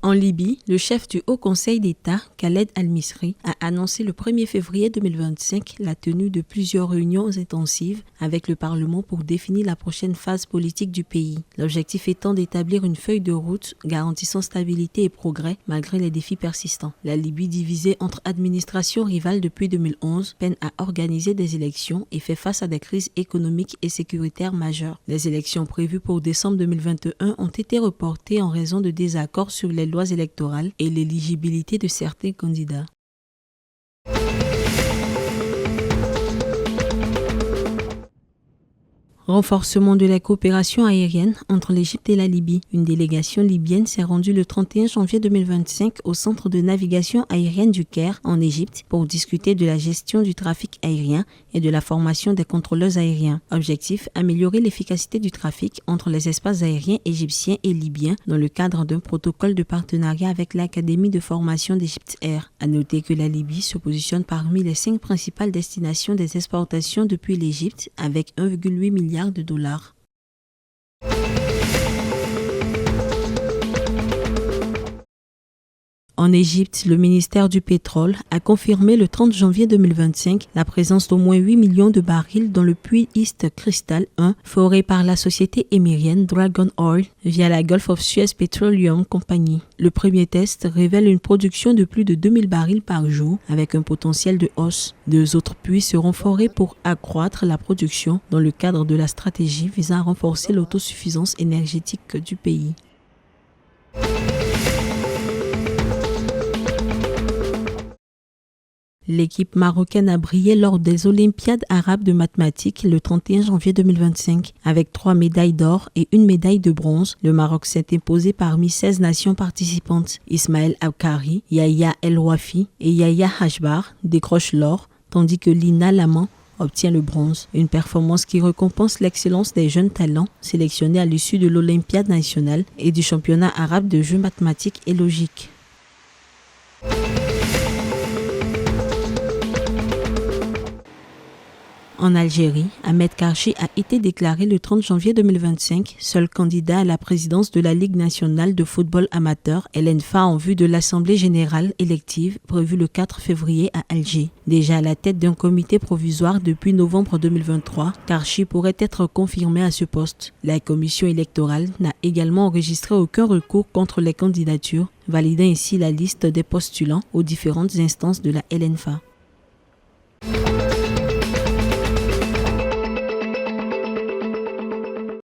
En Libye, le chef du Haut Conseil d'État, Khaled Al-Misri, a annoncé le 1er février 2025 la tenue de plusieurs réunions intensives avec le Parlement pour définir la prochaine phase politique du pays. L'objectif étant d'établir une feuille de route garantissant stabilité et progrès malgré les défis persistants. La Libye, divisée entre administrations rivales depuis 2011, peine à organiser des élections et fait face à des crises économiques et sécuritaires majeures. Les élections prévues pour décembre 2021 ont été reportées en raison de désaccords sur les lois électorales et l'éligibilité de certains candidats. Renforcement de la coopération aérienne entre l'Égypte et la Libye. Une délégation libyenne s'est rendue le 31 janvier 2025 au centre de navigation aérienne du Caire, en Égypte, pour discuter de la gestion du trafic aérien et de la formation des contrôleurs aériens. Objectif, améliorer l'efficacité du trafic entre les espaces aériens égyptiens et libyens dans le cadre d'un protocole de partenariat avec l'Académie de formation d'Égypte Air. À noter que la Libye se positionne parmi les 5 principales destinations des exportations depuis l'Égypte avec 1,8 milliard de dollars. En Égypte, le ministère du Pétrole a confirmé le 30 janvier 2025 la présence d'au moins 8 millions de barils dans le puits East Crystal 1 foré par la société émirienne Dragon Oil via la Gulf of Suez Petroleum Company. Le premier test révèle une production de plus de 2000 barils par jour avec un potentiel de hausse. 2 autres puits seront forés pour accroître la production dans le cadre de la stratégie visant à renforcer l'autosuffisance énergétique du pays. L'équipe marocaine a brillé lors des Olympiades arabes de mathématiques le 31 janvier 2025. Avec 3 médailles d'or et 1 médaille de bronze, le Maroc s'est imposé parmi 16 nations participantes. Ismaël Abkari, Yahya El Wafi et Yahya Hajbar décrochent l'or, tandis que Lina Laman obtient le bronze. Une performance qui récompense l'excellence des jeunes talents sélectionnés à l'issue de l'Olympiade nationale et du championnat arabe de jeux mathématiques et logiques. En Algérie, Ahmed Karchi a été déclaré le 30 janvier 2025 seul candidat à la présidence de la Ligue nationale de football amateur LNFA en vue de l'Assemblée générale élective prévue le 4 février à Alger. Déjà à la tête d'un comité provisoire depuis novembre 2023, Karchi pourrait être confirmé à ce poste. La commission électorale n'a également enregistré aucun recours contre les candidatures, validant ainsi la liste des postulants aux différentes instances de la LNFA.